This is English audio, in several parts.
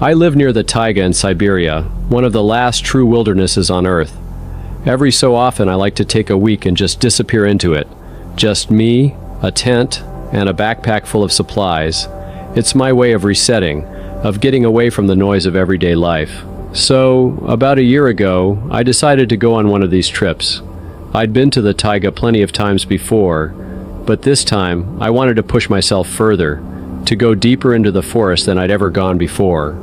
I live near the taiga in Siberia, one of the last true wildernesses on Earth. Every so often I like to take a week and just disappear into it. Just me, a tent, and a backpack full of supplies. It's my way of resetting, of getting away from the noise of everyday life. So, about a year ago, I decided to go on one of these trips. I'd been to the taiga plenty of times before, but this time I wanted to push myself further, to go deeper into the forest than I'd ever gone before.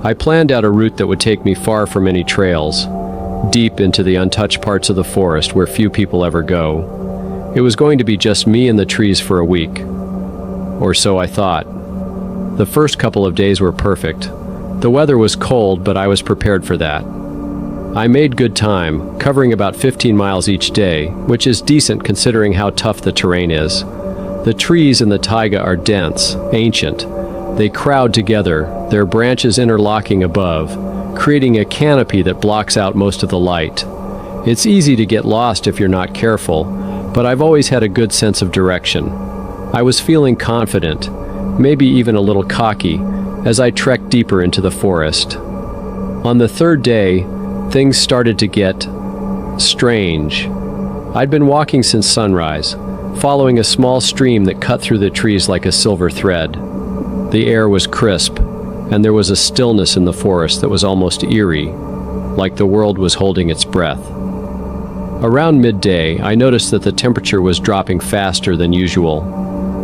I planned out a route that would take me far from any trails, deep into the untouched parts of the forest where few people ever go. It was going to be just me and the trees for a week. Or so I thought. The first couple of days were perfect. The weather was cold, but I was prepared for that. I made good time, covering about 15 miles each day, which is decent considering how tough the terrain is. The trees in the taiga are dense, ancient. They crowd together, their branches interlocking above, creating a canopy that blocks out most of the light. It's easy to get lost if you're not careful, but I've always had a good sense of direction. I was feeling confident, maybe even a little cocky, as I trekked deeper into the forest. On the third day, things started to get strange. I'd been walking since sunrise, following a small stream that cut through the trees like a silver thread. The air was crisp, and there was a stillness in the forest that was almost eerie, like the world was holding its breath. Around midday, I noticed that the temperature was dropping faster than usual.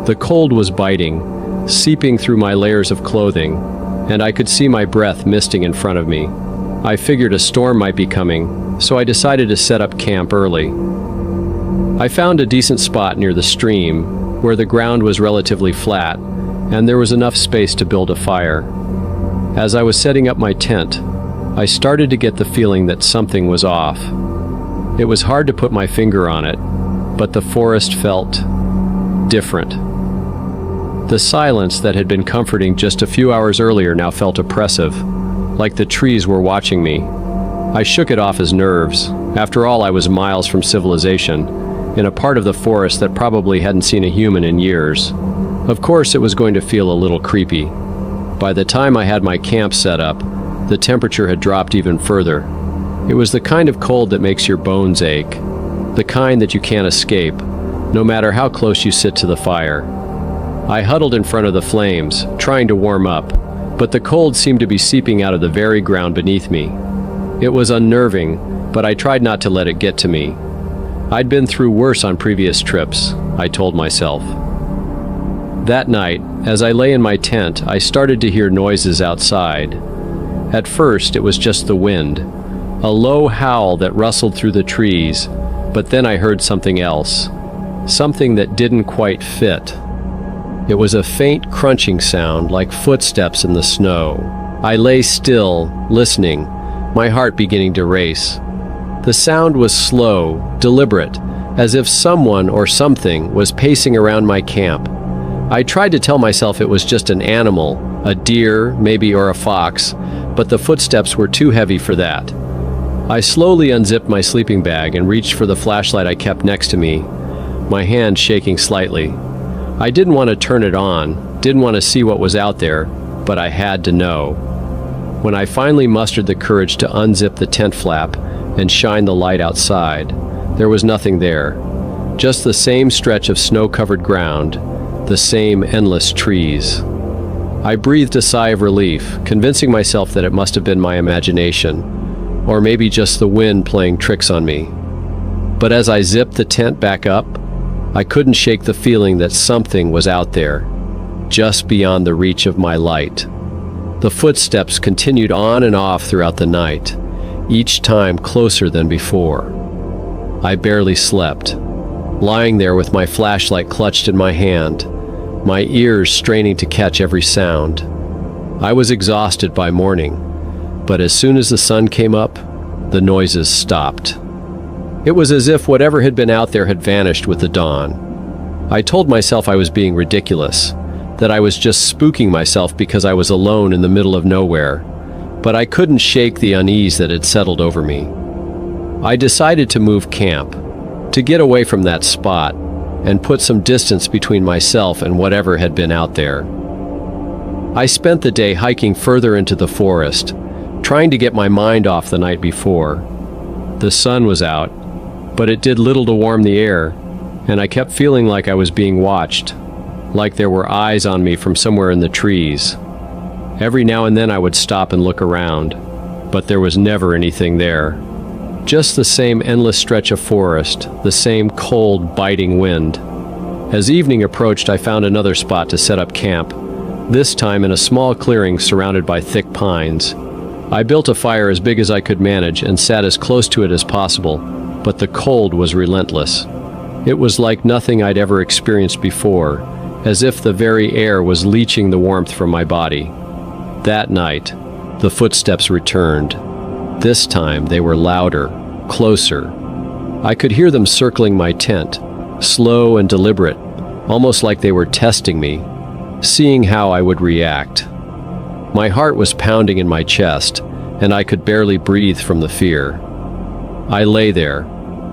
The cold was biting, seeping through my layers of clothing, and I could see my breath misting in front of me. I figured a storm might be coming, so I decided to set up camp early. I found a decent spot near the stream, where the ground was relatively flat, and there was enough space to build a fire. As I was setting up my tent, I started to get the feeling that something was off. It was hard to put my finger on it, but the forest felt different. The silence that had been comforting just a few hours earlier now felt oppressive, like the trees were watching me. I shook it off as nerves. After all, I was miles from civilization, in a part of the forest that probably hadn't seen a human in years. Of course, it was going to feel a little creepy. By the time I had my camp set up, the temperature had dropped even further. It was the kind of cold that makes your bones ache, the kind that you can't escape, no matter how close you sit to the fire. I huddled in front of the flames, trying to warm up, but the cold seemed to be seeping out of the very ground beneath me. It was unnerving, but I tried not to let it get to me. I'd been through worse on previous trips, I told myself. That night, as I lay in my tent, I started to hear noises outside. At first, it was just the wind, a low howl that rustled through the trees, but then I heard something else, something that didn't quite fit. It was a faint crunching sound like footsteps in the snow. I lay still, listening, my heart beginning to race. The sound was slow, deliberate, as if someone or something was pacing around my camp. I tried to tell myself it was just an animal, a deer, maybe, or a fox, but the footsteps were too heavy for that. I slowly unzipped my sleeping bag and reached for the flashlight I kept next to me, my hand shaking slightly. I didn't want to turn it on, didn't want to see what was out there, but I had to know. When I finally mustered the courage to unzip the tent flap and shine the light outside, there was nothing there. Just the same stretch of snow-covered ground, the same endless trees. I breathed a sigh of relief, convincing myself that it must have been my imagination, or maybe just the wind playing tricks on me. But as I zipped the tent back up, I couldn't shake the feeling that something was out there, just beyond the reach of my light. The footsteps continued on and off throughout the night, each time closer than before. I barely slept, lying there with my flashlight clutched in my hand, my ears straining to catch every sound. I was exhausted by morning, but as soon as the sun came up, the noises stopped. It was as if whatever had been out there had vanished with the dawn. I told myself I was being ridiculous, that I was just spooking myself because I was alone in the middle of nowhere, but I couldn't shake the unease that had settled over me. I decided to move camp, to get away from that spot, and put some distance between myself and whatever had been out there. I spent the day hiking further into the forest, trying to get my mind off the night before. The sun was out, but it did little to warm the air, and I kept feeling like I was being watched, like there were eyes on me from somewhere in the trees. Every now and then I would stop and look around, but there was never anything there. Just the same endless stretch of forest, the same cold, biting wind. As evening approached, I found another spot to set up camp, this time in a small clearing surrounded by thick pines. I built a fire as big as I could manage and sat as close to it as possible, but the cold was relentless. It was like nothing I'd ever experienced before, as if the very air was leaching the warmth from my body. That night, the footsteps returned. This time they were louder, closer. I could hear them circling my tent, slow and deliberate, almost like they were testing me, seeing how I would react. My heart was pounding in my chest, and I could barely breathe from the fear. I lay there,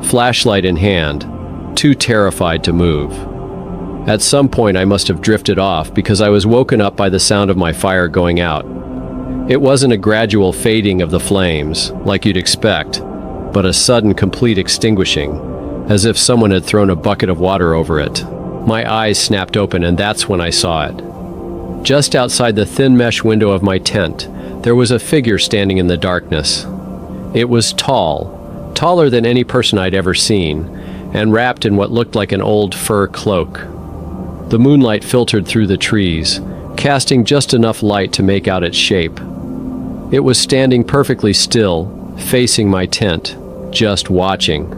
flashlight in hand, too terrified to move. At some point I must have drifted off because I was woken up by the sound of my fire going out. It wasn't a gradual fading of the flames, like you'd expect, but a sudden complete extinguishing, as if someone had thrown a bucket of water over it. My eyes snapped open, and that's when I saw it. Just outside the thin mesh window of my tent, there was a figure standing in the darkness. It was tall, taller than any person I'd ever seen, and wrapped in what looked like an old fur cloak. The moonlight filtered through the trees, casting just enough light to make out its shape. It was standing perfectly still, facing my tent, just watching.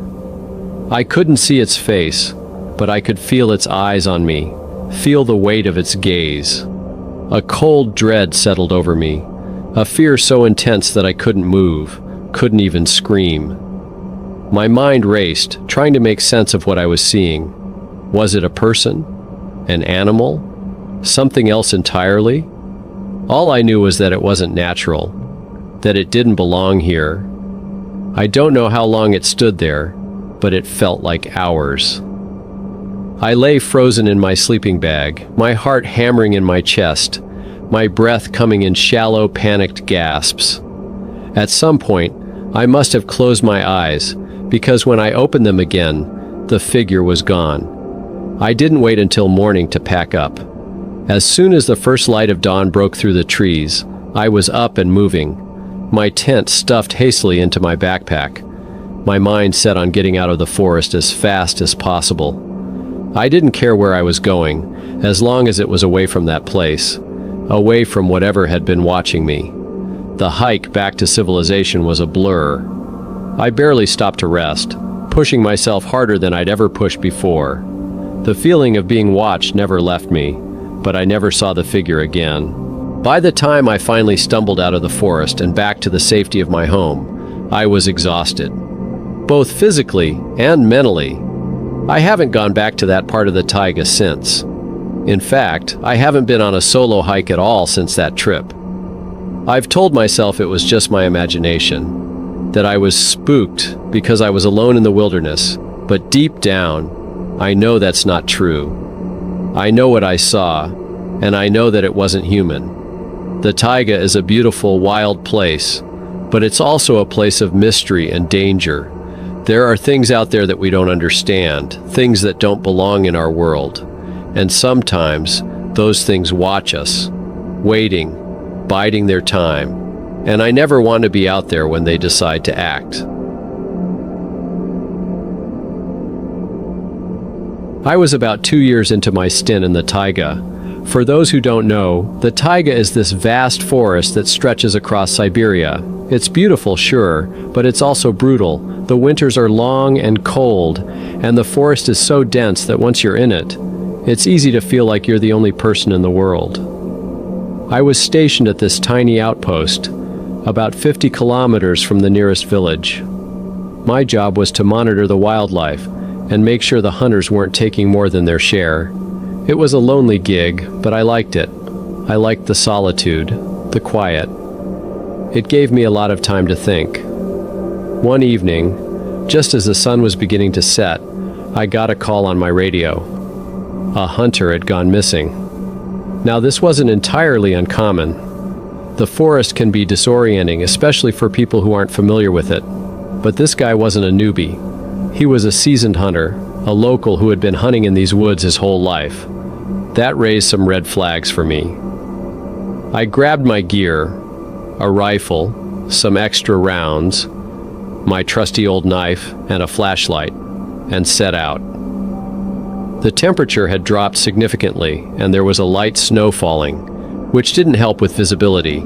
I couldn't see its face, but I could feel its eyes on me, feel the weight of its gaze. A cold dread settled over me, a fear so intense that I couldn't move, couldn't even scream. My mind raced, trying to make sense of what I was seeing. Was it a person? An animal? Something else entirely? All I knew was that it wasn't natural, that it didn't belong here. I don't know how long it stood there, but it felt like hours. I lay frozen in my sleeping bag, my heart hammering in my chest, my breath coming in shallow, panicked gasps. At some point, I must have closed my eyes, because when I opened them again, the figure was gone. I didn't wait until morning to pack up. As soon as the first light of dawn broke through the trees, I was up and moving, my tent stuffed hastily into my backpack, my mind set on getting out of the forest as fast as possible. I didn't care where I was going, as long as it was away from that place, away from whatever had been watching me. The hike back to civilization was a blur. I barely stopped to rest, pushing myself harder than I'd ever pushed before. The feeling of being watched never left me, but I never saw the figure again. By the time I finally stumbled out of the forest and back to the safety of my home, I was exhausted, both physically and mentally. I haven't gone back to that part of the taiga since. In fact, I haven't been on a solo hike at all since that trip. I've told myself it was just my imagination, that I was spooked because I was alone in the wilderness, but deep down, I know that's not true. I know what I saw, and I know that it wasn't human. The taiga is a beautiful, wild place, but it's also a place of mystery and danger. There are things out there that we don't understand, things that don't belong in our world. And sometimes, those things watch us, waiting, biding their time, and I never want to be out there when they decide to act. I was about 2 years into my stint in the taiga. For those who don't know, the taiga is this vast forest that stretches across Siberia. It's beautiful, sure, but it's also brutal. The winters are long and cold, and the forest is so dense that once you're in it, it's easy to feel like you're the only person in the world. I was stationed at this tiny outpost, about 50 kilometers from the nearest village. My job was to monitor the wildlife and make sure the hunters weren't taking more than their share. It was a lonely gig, but I liked it. I liked the solitude, the quiet. It gave me a lot of time to think. One evening, just as the sun was beginning to set, I got a call on my radio. A hunter had gone missing. Now, this wasn't entirely uncommon. The forest can be disorienting, especially for people who aren't familiar with it. But this guy wasn't a newbie. He was a seasoned hunter, a local who had been hunting in these woods his whole life. That raised some red flags for me. I grabbed my gear, a rifle, some extra rounds, my trusty old knife, and a flashlight, and set out. The temperature had dropped significantly, and there was a light snow falling, which didn't help with visibility.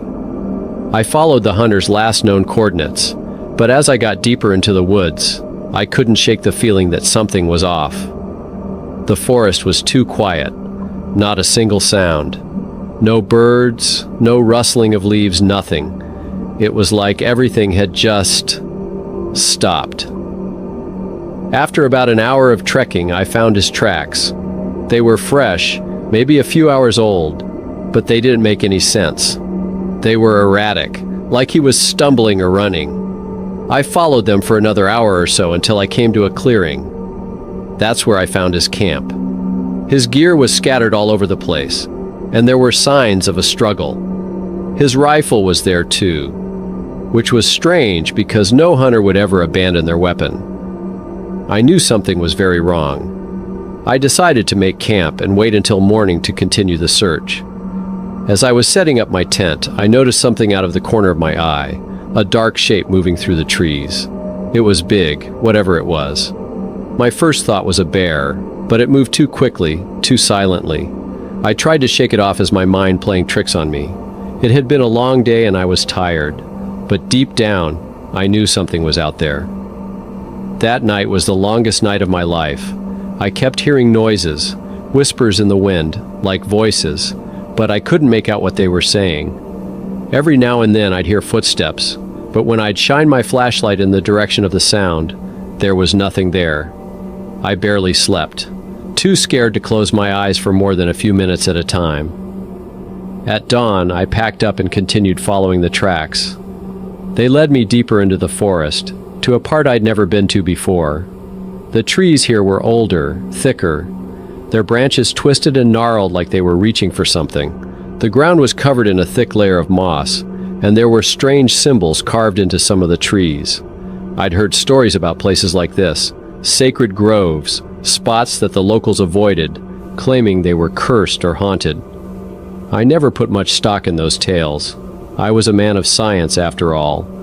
I followed the hunter's last known coordinates, but as I got deeper into the woods, I couldn't shake the feeling that something was off. The forest was too quiet, not a single sound. No birds, no rustling of leaves, nothing. It was like everything had just stopped. After about an hour of trekking, I found his tracks. They were fresh, maybe a few hours old, but they didn't make any sense. They were erratic, like he was stumbling or running. I followed them for another hour or so until I came to a clearing. That's where I found his camp. His gear was scattered all over the place, and there were signs of a struggle. His rifle was there too, which was strange because no hunter would ever abandon their weapon. I knew something was very wrong. I decided to make camp and wait until morning to continue the search. As I was setting up my tent, I noticed something out of the corner of my eye, a dark shape moving through the trees. It was big, whatever it was. My first thought was a bear, but it moved too quickly, too silently. I tried to shake it off as my mind playing tricks on me. It had been a long day and I was tired, but deep down, I knew something was out there. That night was the longest night of my life. I kept hearing noises, whispers in the wind, like voices, but I couldn't make out what they were saying. Every now and then I'd hear footsteps, but when I'd shine my flashlight in the direction of the sound, there was nothing there. I barely slept, too scared to close my eyes for more than a few minutes at a time. At dawn, I packed up and continued following the tracks. They led me deeper into the forest, to a part I'd never been to before. The trees here were older, thicker. Their branches twisted and gnarled like they were reaching for something. The ground was covered in a thick layer of moss, and there were strange symbols carved into some of the trees. I'd heard stories about places like this, sacred groves, spots that the locals avoided, claiming they were cursed or haunted. I never put much stock in those tales. I was a man of science after all.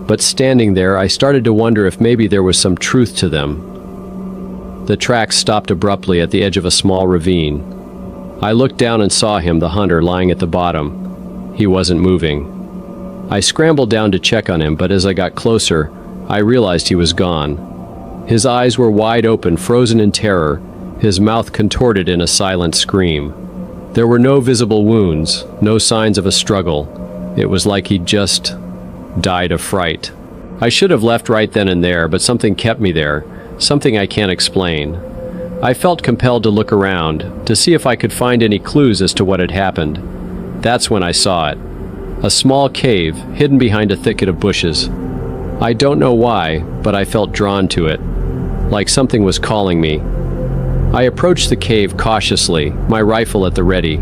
But standing there, I started to wonder if maybe there was some truth to them. The tracks stopped abruptly at the edge of a small ravine. I looked down and saw him, the hunter, lying at the bottom. He wasn't moving. I scrambled down to check on him, but as I got closer, I realized he was gone. His eyes were wide open, frozen in terror, his mouth contorted in a silent scream. There were no visible wounds, no signs of a struggle. It was like he'd just died of fright. I should have left right then and there, but something kept me there, something I can't explain. I felt compelled to look around, to see if I could find any clues as to what had happened. That's when I saw it. A small cave, hidden behind a thicket of bushes. I don't know why, but I felt drawn to it, like something was calling me. I approached the cave cautiously, my rifle at the ready.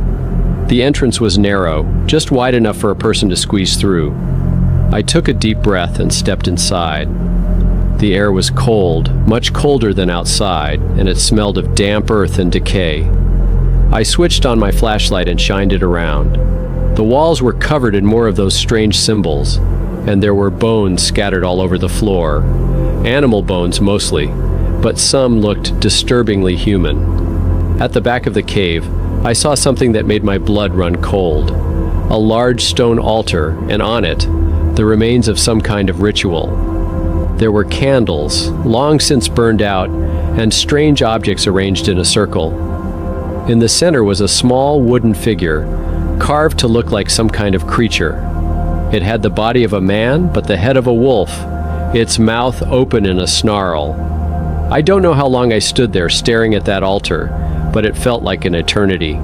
The entrance was narrow, just wide enough for a person to squeeze through. I took a deep breath and stepped inside. The air was cold, much colder than outside, and it smelled of damp earth and decay. I switched on my flashlight and shined it around. The walls were covered in more of those strange symbols, and there were bones scattered all over the floor. Animal bones mostly, but some looked disturbingly human. At the back of the cave, I saw something that made my blood run cold. A large stone altar, and on it, the remains of some kind of ritual. There were candles, long since burned out, and strange objects arranged in a circle. In the center was a small wooden figure, carved to look like some kind of creature. It had the body of a man, but the head of a wolf, its mouth open in a snarl. I don't know how long I stood there staring at that altar, but it felt like an eternity.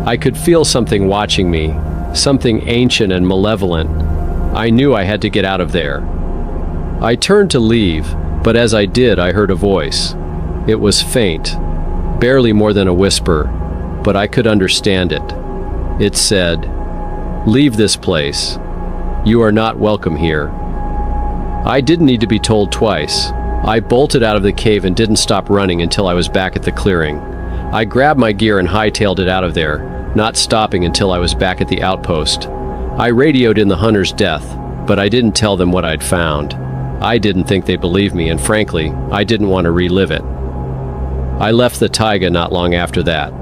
I could feel something watching me, something ancient and malevolent. I knew I had to get out of there. I turned to leave, but as I did, I heard a voice. It was faint, barely more than a whisper, but I could understand it. It said, "Leave this place. You are not welcome here." I didn't need to be told twice. I bolted out of the cave and didn't stop running until I was back at the clearing. I grabbed my gear and hightailed it out of there, not stopping until I was back at the outpost. I radioed in the hunter's death, but I didn't tell them what I'd found. I didn't think they believed me, and frankly, I didn't want to relive it. I left the taiga not long after that.